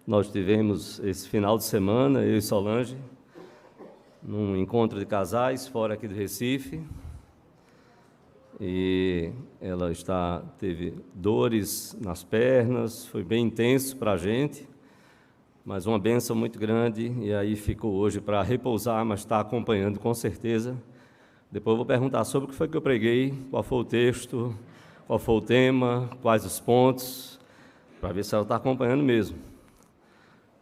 Nós tivemos esse final de semana, eu e Solange, num encontro de casais fora aqui do Recife, e ela teve dores nas pernas, foi bem intenso para a gente, mas uma bênção muito grande, e aí ficou hoje para repousar, mas está acompanhando com certeza. Depois eu vou perguntar sobre o que foi que eu preguei, qual foi o texto, qual foi o tema, quais os pontos, para ver se ela está acompanhando mesmo.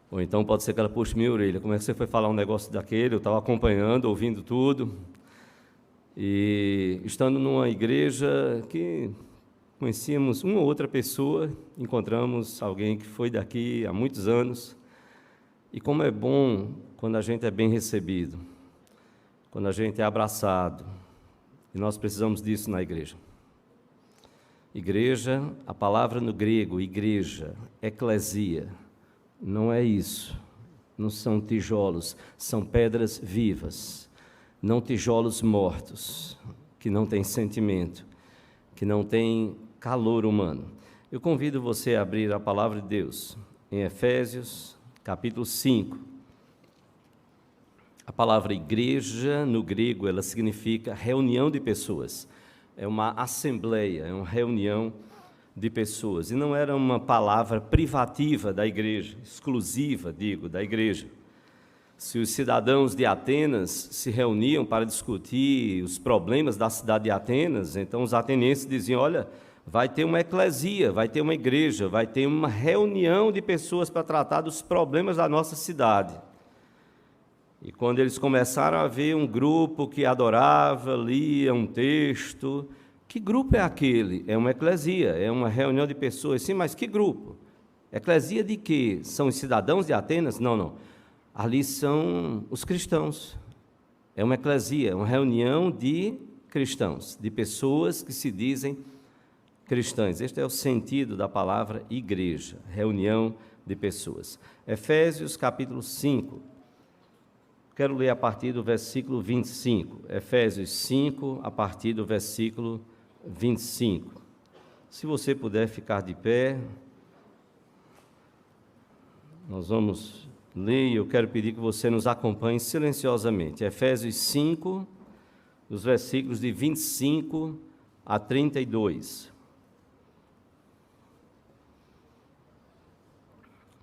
Ou então pode ser que ela puxe minha orelha. Como é que você foi falar um negócio daquele? Eu estava acompanhando, ouvindo tudo. E estando numa igreja que conhecíamos uma ou outra pessoa, encontramos alguém que foi daqui há muitos anos. E como é bom quando a gente é bem recebido, quando a gente é abraçado. E nós precisamos disso na igreja. Igreja, a palavra no grego, igreja, eclesia, não é isso, não são tijolos, são pedras vivas, não tijolos mortos, que não têm sentimento, que não têm calor humano. Eu convido você a abrir a palavra de Deus em Efésios, capítulo 5. A palavra igreja, no grego, ela significa reunião de pessoas. É uma assembleia, é uma reunião de pessoas. E não era uma palavra privativa da igreja, exclusiva, da igreja. Se os cidadãos de Atenas se reuniam para discutir os problemas da cidade de Atenas, então os atenienses diziam, olha, vai ter uma eclesia, vai ter uma igreja, vai ter uma reunião de pessoas para tratar dos problemas da nossa cidade. E quando eles começaram a ver um grupo que adorava, lia um texto, que grupo é aquele? É uma eclesia, é uma reunião de pessoas. Sim, mas que grupo? Eclesia de quê? São os cidadãos de Atenas? Não. Ali são os cristãos. É uma eclesia, uma reunião de cristãos, de pessoas que se dizem cristãs. Este é o sentido da palavra igreja, reunião de pessoas. Efésios capítulo 5. Quero ler a partir do versículo 25, Efésios 5, a partir do versículo 25. Se você puder ficar de pé, nós vamos ler e eu quero pedir que você nos acompanhe silenciosamente. Efésios 5, dos versículos de 25 a 32.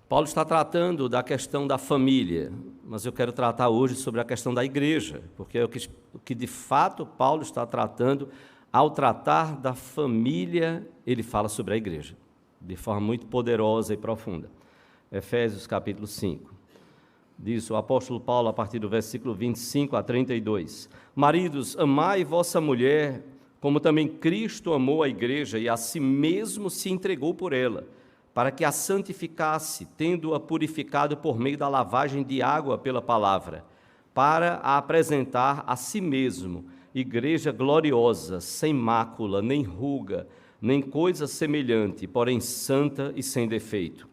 Paulo está tratando da questão da família, mas eu quero tratar hoje sobre a questão da igreja, porque é o que de fato Paulo está tratando. Ao tratar da família, ele fala sobre a igreja, de forma muito poderosa e profunda. Efésios capítulo 5, diz o apóstolo Paulo a partir do versículo 25 a 32. Maridos, amai vossa mulher, como também Cristo amou a igreja e a si mesmo se entregou por ela, para que a santificasse, tendo-a purificado por meio da lavagem de água pela palavra, para a apresentar a si mesmo, igreja gloriosa, sem mácula, nem ruga, nem coisa semelhante, porém santa e sem defeito.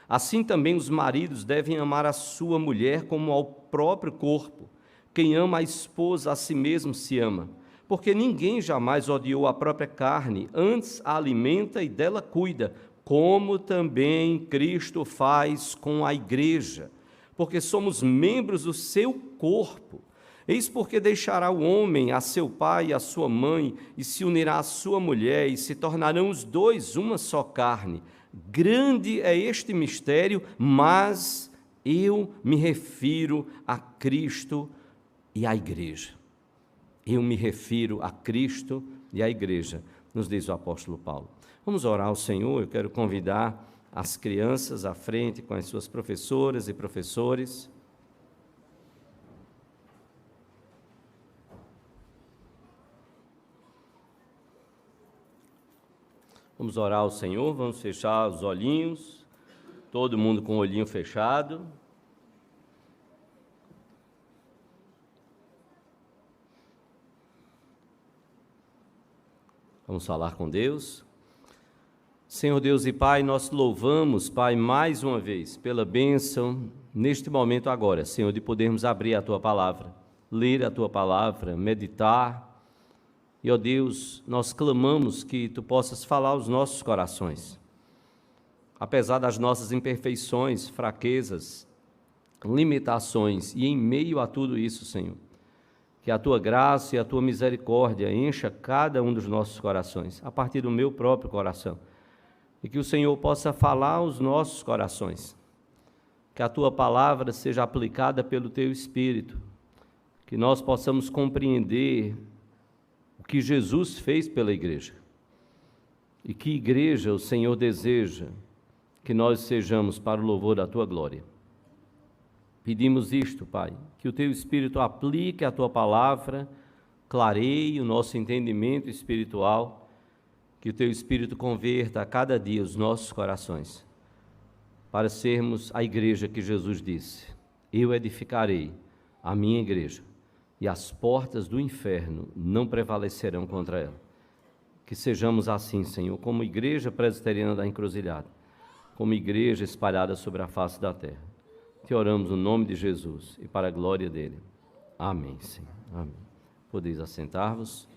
Assim também os maridos devem amar a sua mulher como ao próprio corpo. Quem ama a esposa a si mesmo se ama, porque ninguém jamais odiou a própria carne, antes a alimenta e dela cuida, como também Cristo faz com a igreja, porque somos membros do seu corpo. Eis porque deixará o homem a seu pai e a sua mãe, e se unirá à sua mulher, e se tornarão os dois uma só carne. Grande é este mistério, mas eu me refiro a Cristo e à igreja. Eu me refiro a Cristo e à igreja, nos diz o apóstolo Paulo. Vamos orar ao Senhor. Eu quero convidar as crianças à frente com as suas professoras e professores. Vamos orar ao Senhor, vamos fechar os olhinhos, todo mundo com o olhinho fechado. Vamos falar com Deus. Senhor Deus e Pai, nós louvamos, Pai, mais uma vez, pela bênção, neste momento agora, Senhor, de podermos abrir a Tua Palavra, ler a Tua Palavra, meditar. E, ó Deus, nós clamamos que Tu possas falar aos nossos corações. apesar das nossas imperfeições, fraquezas, limitações, e em meio a tudo isso, Senhor, que a Tua graça e a Tua misericórdia encha cada um dos nossos corações, a partir do meu próprio coração, e que o Senhor possa falar aos nossos corações, que a Tua palavra seja aplicada pelo Teu Espírito, que nós possamos compreender o que Jesus fez pela igreja, e que igreja o Senhor deseja que nós sejamos para o louvor da Tua glória. Pedimos isto, Pai, que o Teu Espírito aplique a Tua palavra, clareie o nosso entendimento espiritual, que o Teu Espírito converta a cada dia os nossos corações, para sermos a igreja que Jesus disse: eu edificarei a minha igreja, e as portas do inferno não prevalecerão contra ela. Que sejamos assim, Senhor, como igreja presbiteriana da Encruzilhada, como igreja espalhada sobre a face da terra. Te oramos no nome de Jesus e para a glória dele. Amém, Senhor. Amém. Podeis assentar-vos.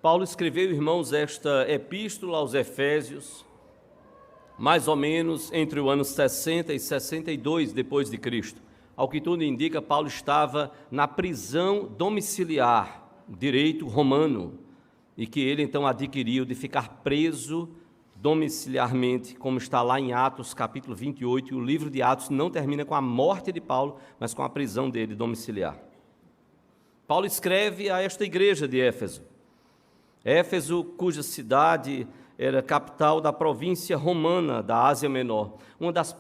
Paulo escreveu, irmãos, esta epístola aos Efésios, mais ou menos entre o ano 60 e 62 depois de Cristo. Ao que tudo indica, Paulo estava na prisão domiciliar, direito romano, e que ele então adquiriu de ficar preso domiciliarmente, como está lá em Atos capítulo 28, e o livro de Atos não termina com a morte de Paulo, mas com a prisão dele domiciliar. Paulo escreve a esta igreja de Éfeso. Éfeso, cuja cidade era capital da província romana da Ásia Menor, uma das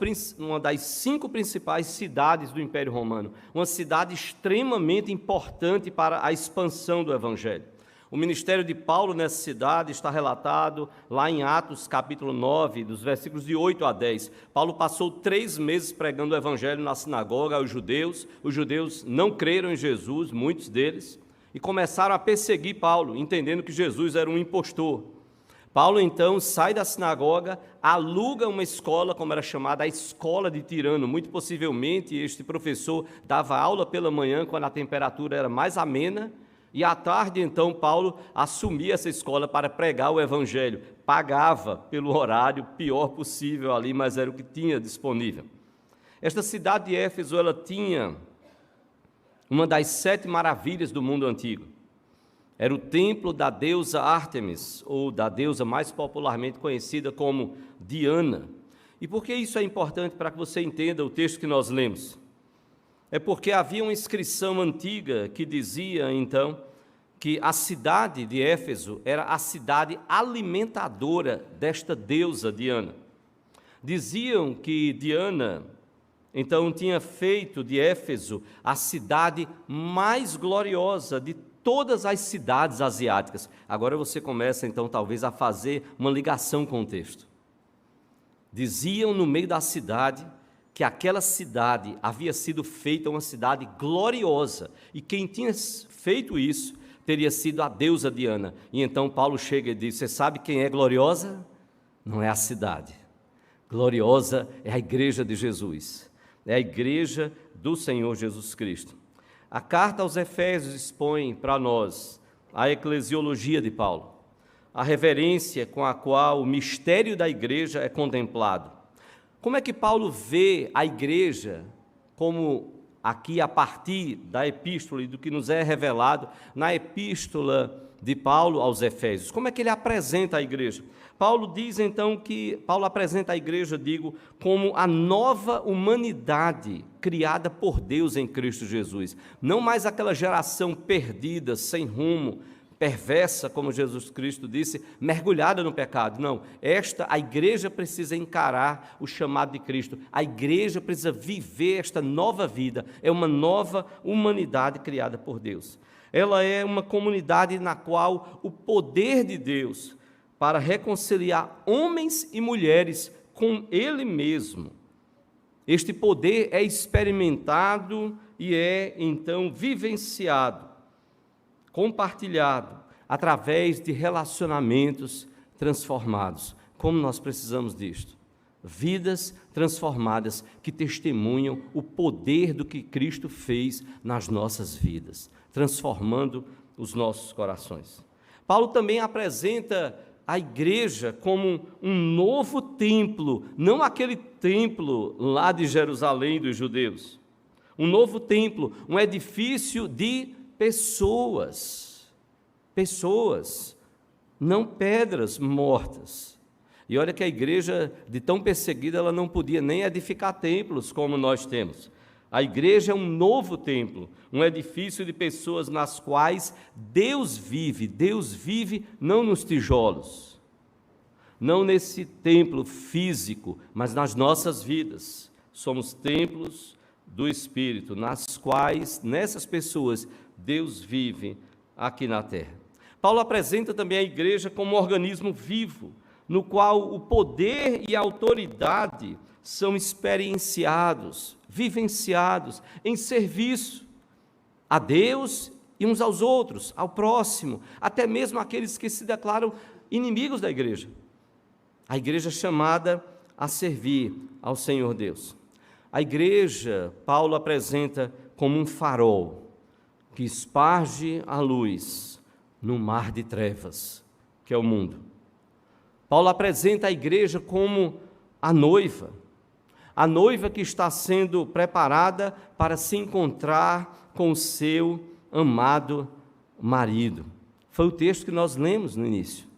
5 principais cidades do Império Romano, uma cidade extremamente importante para a expansão do Evangelho. O ministério de Paulo nessa cidade está relatado lá em Atos capítulo 9, dos versículos de 8 a 10. Paulo passou 3 meses pregando o Evangelho na sinagoga aos judeus. Os judeus não creram em Jesus, muitos deles, e começaram a perseguir Paulo, entendendo que Jesus era um impostor. Paulo, então, sai da sinagoga, aluga uma escola, como era chamada, a escola de Tirano. Muito possivelmente, este professor dava aula pela manhã, quando a temperatura era mais amena, e à tarde, então, Paulo assumia essa escola para pregar o Evangelho. Pagava pelo horário pior possível ali, mas era o que tinha disponível. Esta cidade de Éfeso, ela tinha uma das 7 maravilhas do mundo antigo. Era o templo da deusa Ártemis, ou da deusa mais popularmente conhecida como Diana. E por que isso é importante para que você entenda o texto que nós lemos? É porque havia uma inscrição antiga que dizia, então, que a cidade de Éfeso era a cidade alimentadora desta deusa Diana. Diziam que Diana, então, tinha feito de Éfeso a cidade mais gloriosa de todas as cidades asiáticas. Agora você começa, então, talvez a fazer uma ligação com o texto. Diziam no meio da cidade que aquela cidade havia sido feita uma cidade gloriosa, e quem tinha feito isso teria sido a deusa Diana. E então Paulo chega e diz: você sabe quem é gloriosa? Não é a cidade. Gloriosa é a igreja de Jesus, é a igreja do Senhor Jesus Cristo. A carta aos Efésios expõe para nós a eclesiologia de Paulo, a reverência com a qual o mistério da igreja é contemplado. Como é que Paulo vê a igreja, como aqui a partir da epístola e do que nos é revelado na epístola de Paulo aos Efésios? Como é que ele apresenta a igreja? Paulo diz então que, Paulo apresenta a igreja, como a nova humanidade criada por Deus em Cristo Jesus. Não mais aquela geração perdida, sem rumo, perversa, como Jesus Cristo disse, mergulhada no pecado. Não, a igreja precisa encarar o chamado de Cristo. A igreja precisa viver esta nova vida. É uma nova humanidade criada por Deus. Ela é uma comunidade na qual o poder de Deus para reconciliar homens e mulheres com Ele mesmo. Este poder é experimentado e é, então, vivenciado, compartilhado, através de relacionamentos transformados. Como nós precisamos disto? vidas transformadas que testemunham o poder do que Cristo fez nas nossas vidas, transformando os nossos corações. Paulo também apresenta a igreja como um novo templo, não aquele templo lá de Jerusalém dos judeus. Um novo templo, um edifício de pessoas, não pedras mortas. E olha que a igreja, de tão perseguida, ela não podia nem edificar templos como nós temos. A igreja é um novo templo, um edifício de pessoas nas quais Deus vive não nos tijolos, não nesse templo físico, mas nas nossas vidas. Somos templos do Espírito, nas quais, nessas pessoas, Deus vive aqui na terra. Paulo apresenta também a igreja como um organismo vivo, no qual o poder e a autoridade são experienciados, vivenciados em serviço a Deus e uns aos outros, ao próximo, até mesmo aqueles que se declaram inimigos da igreja. A igreja chamada a servir ao Senhor Deus. A igreja, Paulo apresenta como um farol que esparge a luz no mar de trevas, que é o mundo. Paulo apresenta a igreja como a noiva que está sendo preparada para se encontrar com o seu amado marido. Foi o texto que nós lemos no início.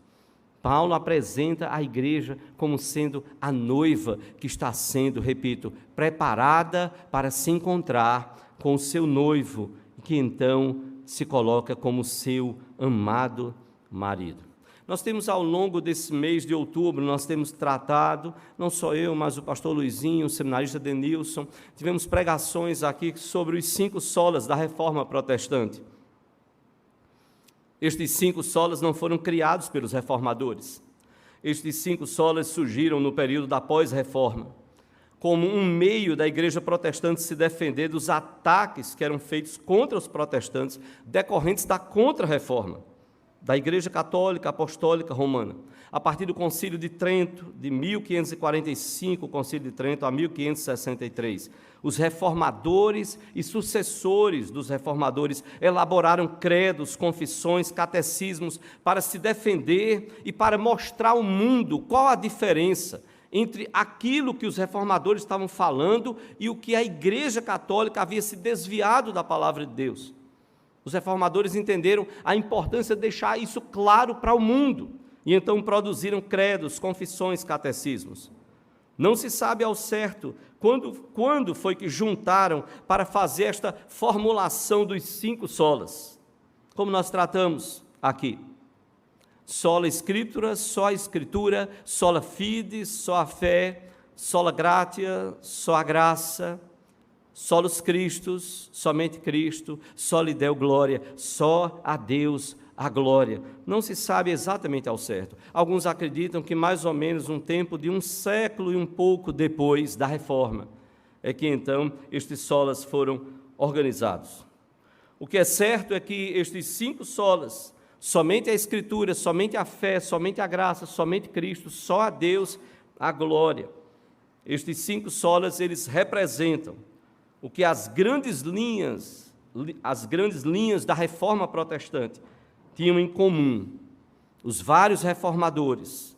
Paulo apresenta a igreja como sendo a noiva que está sendo, repito, preparada para se encontrar com o seu noivo, que então se coloca como seu amado marido. Nós temos ao longo desse mês de outubro, nós temos tratado, não só eu, mas o pastor Luizinho, o seminarista Denilson, tivemos pregações aqui sobre os 5 solas da Reforma Protestante. Estes 5 solas não foram criados pelos reformadores. Estes 5 solas surgiram no período da pós-reforma, como um meio da igreja protestante se defender dos ataques que eram feitos contra os protestantes, decorrentes da contra-reforma da Igreja Católica Apostólica Romana. A partir do Concílio de Trento, de 1545, o Concílio de Trento, a 1563, os reformadores e sucessores dos reformadores elaboraram credos, confissões, catecismos para se defender e para mostrar ao mundo qual a diferença entre aquilo que os reformadores estavam falando e o que a Igreja Católica havia se desviado da palavra de Deus. Os reformadores entenderam a importância de deixar isso claro para o mundo, e então produziram credos, confissões, catecismos. Não se sabe ao certo quando foi que juntaram para fazer esta formulação dos 5 solas, como nós tratamos aqui. Sola Scriptura, só a Escritura, sola fide, só a fé, sola gratia, só a graça, solos Christus, somente Cristo, soli Deo glória, só a Deus a glória. Não se sabe exatamente ao certo. Alguns acreditam que mais ou menos um tempo de 1 século e um pouco depois da Reforma, é que então estes solas foram organizados. O que é certo é que estes 5 solas, somente a Escritura, somente a fé, somente a graça, somente Cristo, só a Deus a glória. Estes 5 solas, eles representam o que as grandes linhas da Reforma Protestante tinham em comum, os vários reformadores,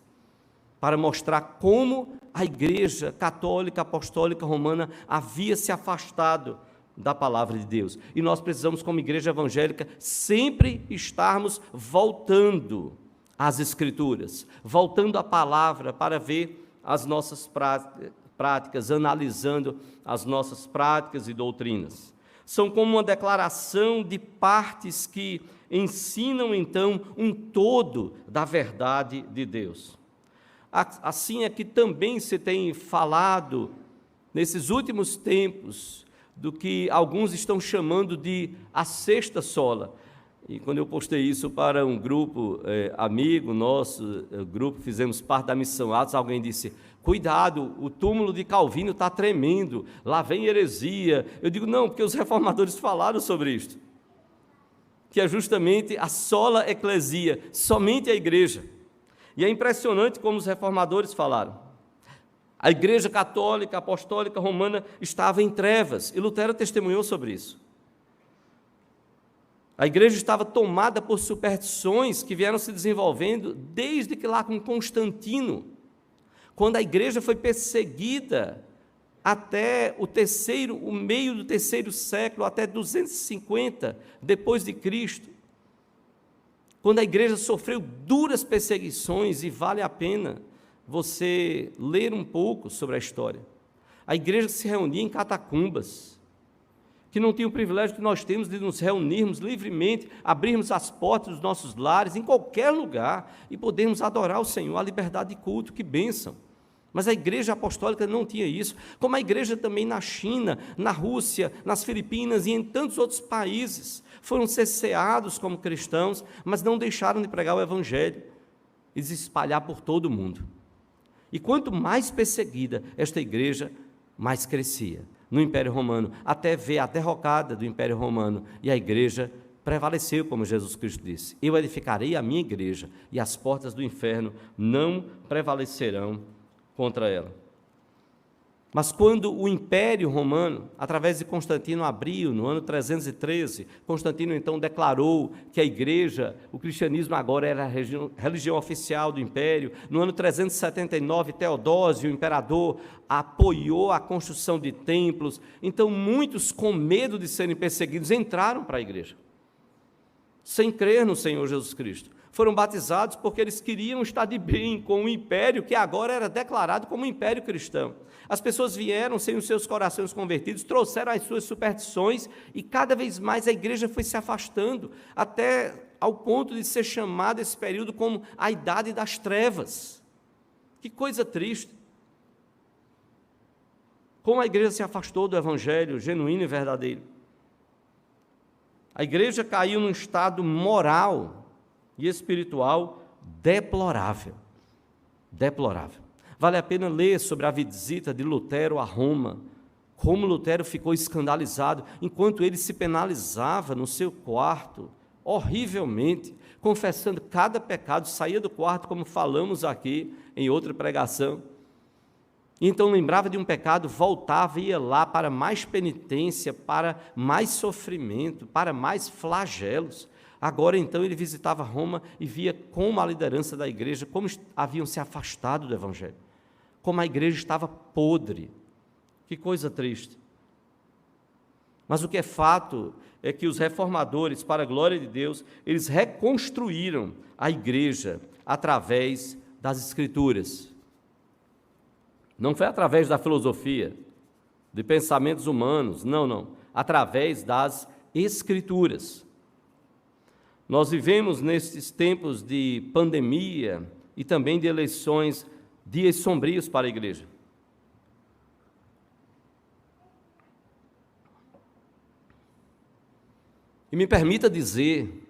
para mostrar como a Igreja Católica Apostólica Romana havia se afastado da palavra de Deus. E nós precisamos, como igreja evangélica, sempre estarmos voltando às Escrituras, voltando à palavra para ver as nossas práticas, analisando as nossas práticas e doutrinas. São como uma declaração de partes que ensinam, então, um todo da verdade de Deus. Assim é que também se tem falado, nesses últimos tempos, do que alguns estão chamando de a sexta sola. E quando eu postei isso para um grupo amigo nosso, grupo, fizemos parte da Missão Atos, alguém disse: cuidado, o túmulo de Calvino está tremendo, lá vem heresia. Eu digo: não, porque os reformadores falaram sobre isto, que é justamente a sola ecclesia, somente a igreja. E é impressionante como os reformadores falaram. A Igreja Católica, Apostólica Romana estava em trevas, e Lutero testemunhou sobre isso. A igreja estava tomada por superstições que vieram se desenvolvendo desde que lá com Constantino, quando a igreja foi perseguida até o meio do terceiro século, até 250 depois de Cristo, quando a igreja sofreu duras perseguições, e vale a pena você ler um pouco sobre a história. A igreja se reunia em catacumbas, que não tinha o privilégio que nós temos de nos reunirmos livremente, abrirmos as portas dos nossos lares, em qualquer lugar, e podermos adorar o Senhor, a liberdade de culto, que bênção. Mas a igreja apostólica não tinha isso, como a igreja também na China, na Rússia, nas Filipinas e em tantos outros países, foram cerceados como cristãos, mas não deixaram de pregar o evangelho e de se espalhar por todo o mundo. E quanto mais perseguida esta igreja, mais crescia no Império Romano, até ver a derrocada do Império Romano, e a igreja prevaleceu, como Jesus Cristo disse: eu edificarei a minha igreja, e as portas do inferno não prevalecerão contra ela. Mas quando o Império Romano, através de Constantino, abriu, no ano 313, Constantino então declarou que a igreja, o cristianismo agora era a religião oficial do Império. No ano 379, Teodósio, o imperador, apoiou a construção de templos. Então muitos, com medo de serem perseguidos, entraram para a igreja, sem crer no Senhor Jesus Cristo. Foram batizados porque eles queriam estar de bem com o império que agora era declarado como império cristão. As pessoas vieram sem os seus corações convertidos, trouxeram as suas superstições, e cada vez mais a igreja foi se afastando, até ao ponto de ser chamado esse período como a Idade das Trevas. Que coisa triste! Como a igreja se afastou do evangelho genuíno e verdadeiro. A igreja caiu num estado moral e espiritual deplorável. Deplorável. Vale a pena ler sobre a visita de Lutero a Roma, como Lutero ficou escandalizado, enquanto ele se penalizava no seu quarto, horrivelmente, confessando cada pecado, saía do quarto, como falamos aqui em outra pregação. Então lembrava de um pecado, voltava e ia lá para mais penitência, para mais sofrimento, para mais flagelos. Agora, então, ele visitava Roma e via como a liderança da igreja, como haviam se afastado do evangelho, como a igreja estava podre. Que coisa triste. Mas o que é fato é que os reformadores, para a glória de Deus, eles reconstruíram a igreja através das Escrituras. Não foi através da filosofia, de pensamentos humanos, não. Através das Escrituras. Nós vivemos nesses tempos de pandemia e também de eleições, dias sombrios para a igreja. E me permita dizer,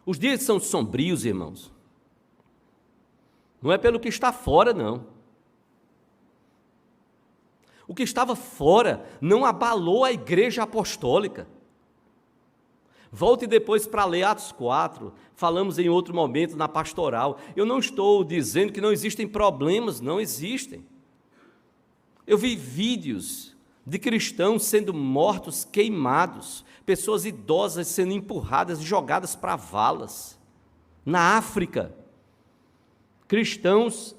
os dias são sombrios, irmãos. Não é pelo que está fora, não. O que estava fora não abalou a igreja apostólica. Volte depois para ler Atos 4, falamos em outro momento na pastoral. Eu não estou dizendo que não existem problemas, não existem. Eu vi vídeos de cristãos sendo mortos, queimados, pessoas idosas sendo empurradas e jogadas para valas. Na África, cristãos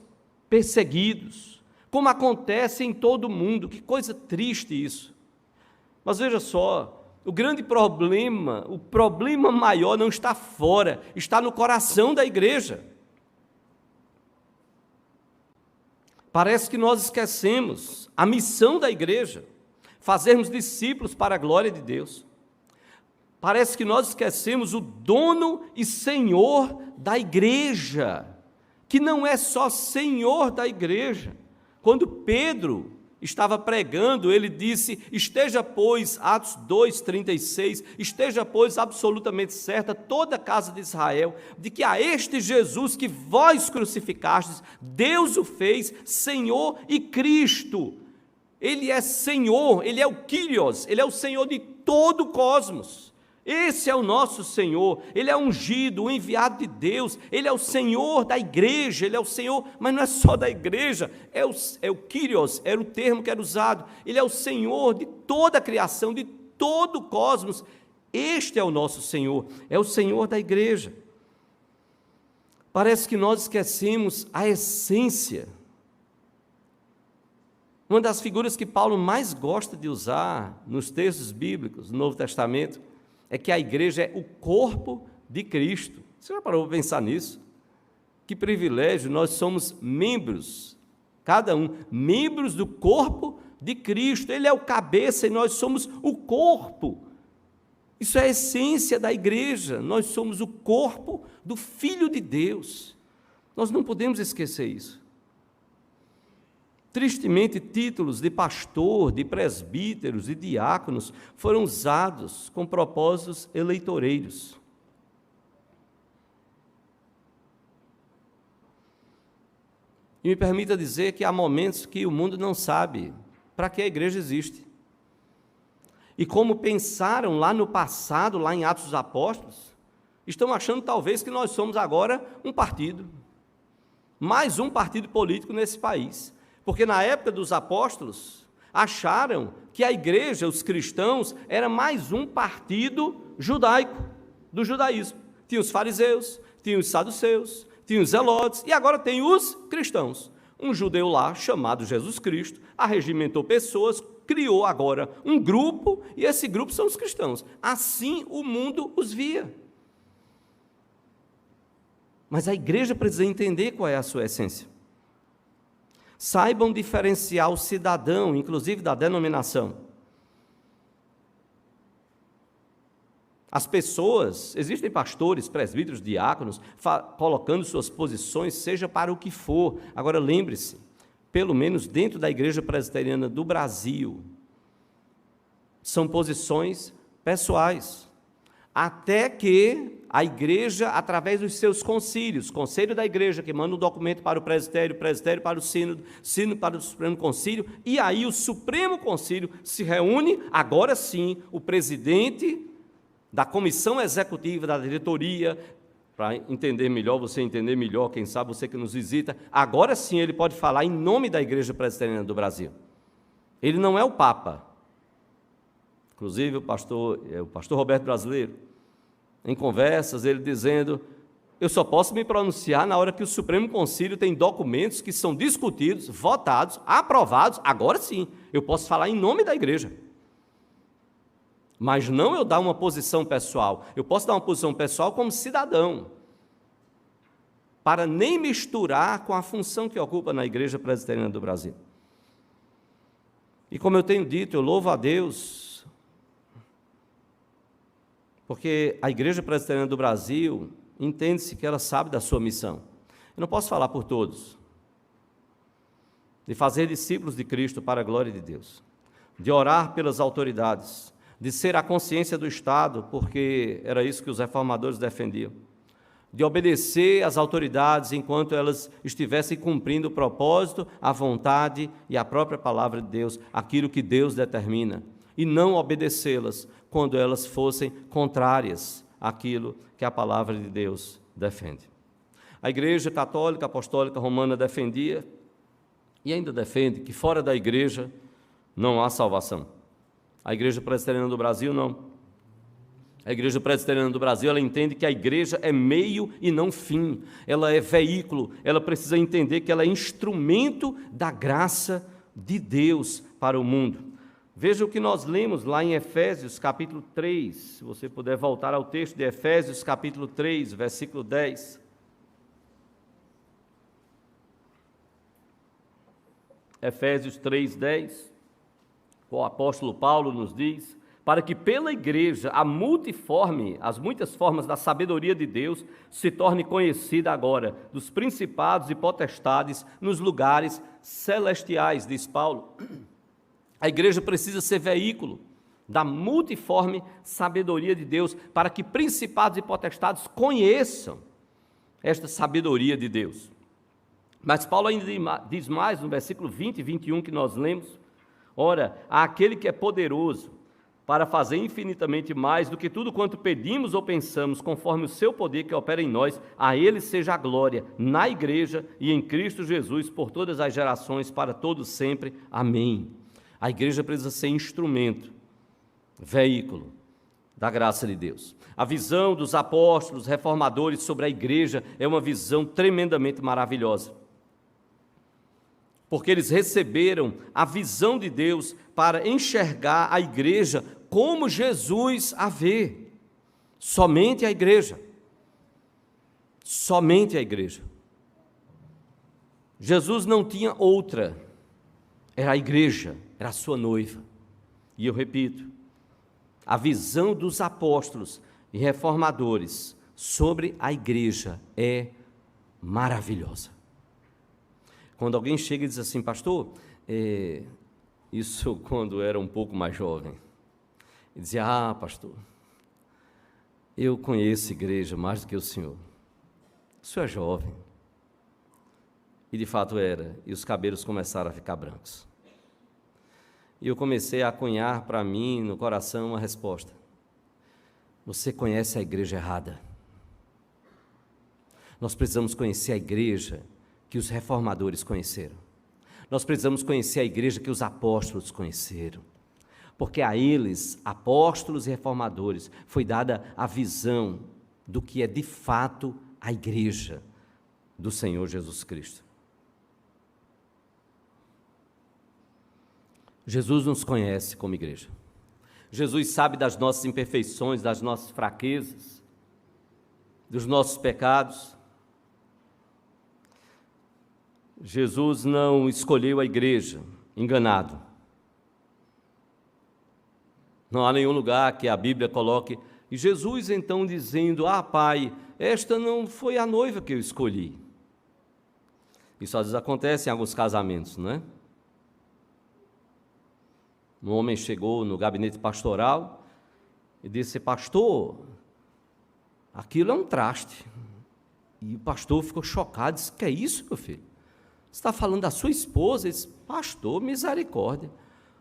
perseguidos, como acontece em todo o mundo. Que coisa triste isso. Mas veja só, o grande problema, o problema maior não está fora, está no coração da igreja. Parece que nós esquecemos a missão da igreja, fazermos discípulos para a glória de Deus. Parece que nós esquecemos o dono e senhor da igreja, que não é só senhor da igreja. Quando Pedro estava pregando, ele disse: esteja, pois, Atos 2:36, esteja, pois, absolutamente certa toda a casa de Israel, de que a este Jesus que vós crucificastes, Deus o fez Senhor e Cristo. Ele é Senhor, Ele é o Kyrios, Ele é o Senhor de todo o cosmos. Esse é o nosso Senhor, Ele é ungido, o enviado de Deus, Ele é o Senhor da igreja, Ele é o Senhor, mas não é só da igreja, é o Kyrios, era o termo que era usado, Ele é o Senhor de toda a criação, de todo o cosmos. Este é o nosso Senhor, é o Senhor da igreja. Parece que nós esquecemos a essência. Uma das figuras que Paulo mais gosta de usar nos textos bíblicos, no Novo Testamento, é que a igreja é o corpo de Cristo. Você já parou para pensar nisso? Que privilégio, nós somos membros, cada um, membros do corpo de Cristo. Ele é o cabeça e nós somos o corpo. Isso é a essência da igreja, nós somos o corpo do Filho de Deus. Nós não podemos esquecer isso. Tristemente, títulos de pastor, de presbíteros e diáconos foram usados com propósitos eleitoreiros. E me permita dizer que há momentos que o mundo não sabe para que a igreja existe. E como pensaram lá no passado, lá em Atos dos Apóstolos, estão achando talvez que nós somos agora um partido, mais um partido político nesse país. Porque na época dos apóstolos, acharam que a igreja, os cristãos, era mais um partido judaico, do judaísmo. Tinha os fariseus, tinha os saduceus, tinha os zelotes, e agora tem os cristãos. Um judeu lá, chamado Jesus Cristo, arregimentou pessoas, criou agora um grupo, e esse grupo são os cristãos. Assim o mundo os via. Mas a igreja precisa entender qual é a sua essência. Saibam diferenciar o cidadão, inclusive da denominação. As pessoas, existem pastores, presbíteros, diáconos, colocando suas posições, seja para o que for. Agora lembre-se, pelo menos dentro da Igreja Presbiteriana do Brasil, são posições pessoais. Até que a igreja, através dos seus concílios, conselho da igreja que manda um documento para o presbitério, presbitério para o sínodo, sínodo para o Supremo Concílio, e aí o Supremo Concílio se reúne, agora sim, o presidente da comissão executiva, da diretoria, para entender melhor, você entender melhor, quem sabe você que nos visita, agora sim ele pode falar em nome da Igreja Presbiteriana do Brasil. Ele não é o Papa. Inclusive o pastor Roberto Brasileiro, em conversas, ele dizendo, eu só posso me pronunciar na hora que o Supremo Concílio tem documentos que são discutidos, votados, aprovados, agora sim, eu posso falar em nome da igreja. Mas não eu dar uma posição pessoal, eu posso dar uma posição pessoal como cidadão, para nem misturar com a função que ocupa na Igreja Presbiteriana do Brasil. E como eu tenho dito, eu louvo a Deus, porque a Igreja Presbiteriana do Brasil entende-se que ela sabe da sua missão. Eu não posso falar por todos. De fazer discípulos de Cristo para a glória de Deus. De orar pelas autoridades. De ser a consciência do Estado, porque era isso que os reformadores defendiam. De obedecer às autoridades enquanto elas estivessem cumprindo o propósito, a vontade e a própria palavra de Deus, aquilo que Deus determina. E não obedecê-las quando elas fossem contrárias àquilo que a palavra de Deus defende. A Igreja Católica Apostólica Romana defendia, e ainda defende, que fora da Igreja não há salvação. A Igreja Presbiteriana do Brasil, não. A Igreja Presbiteriana do Brasil, ela entende que a igreja é meio e não fim. Ela é veículo, ela precisa entender que ela é instrumento da graça de Deus para o mundo. Veja o que nós lemos lá em Efésios, capítulo 3, se você puder voltar ao texto de Efésios, capítulo 3, versículo 10. Efésios 3, 10, o apóstolo Paulo nos diz, para que pela igreja as muitas formas da sabedoria de Deus se torne conhecida agora, dos principados e potestades nos lugares celestiais, diz Paulo. A igreja precisa ser veículo da multiforme sabedoria de Deus, para que principados e potestades conheçam esta sabedoria de Deus. Mas Paulo ainda diz mais no versículo 20 e 21 que nós lemos, ora, aquele que é poderoso para fazer infinitamente mais do que tudo quanto pedimos ou pensamos, conforme o seu poder que opera em nós, a Ele seja a glória, na Igreja e em Cristo Jesus, por todas as gerações, para todos sempre. Amém. A Igreja precisa ser instrumento, veículo da graça de Deus. A visão dos apóstolos, reformadores sobre a Igreja é uma visão tremendamente maravilhosa, porque eles receberam a visão de Deus para enxergar a igreja como Jesus a vê. Somente a igreja. Somente a igreja. Jesus não tinha outra. Era a igreja, era a sua noiva. E eu repito, a visão dos apóstolos e reformadores sobre a igreja é maravilhosa. Quando alguém chega e diz assim, pastor, isso quando era um pouco mais jovem, e dizia, pastor, eu conheço igreja mais do que o senhor é jovem. E de fato era, e os cabelos começaram a ficar brancos. E eu comecei a cunhar para mim, no coração, uma resposta. Você conhece a igreja errada. Nós precisamos conhecer a igreja que os reformadores conheceram. Nós precisamos conhecer a igreja que os apóstolos conheceram. Porque a eles, apóstolos e reformadores, foi dada a visão do que é de fato a igreja do Senhor Jesus Cristo. Jesus nos conhece como igreja. Jesus sabe das nossas imperfeições, das nossas fraquezas, dos nossos pecados. Jesus não escolheu a igreja enganado. Não há nenhum lugar que a Bíblia coloque, e Jesus então dizendo, Pai, esta não foi a noiva que eu escolhi. Isso às vezes acontece em alguns casamentos, não é? Um homem chegou no gabinete pastoral e disse, pastor, aquilo é um traste. E o pastor ficou chocado, disse, que é isso, meu filho? Você está falando da sua esposa? Ele disse, pastor, misericórdia.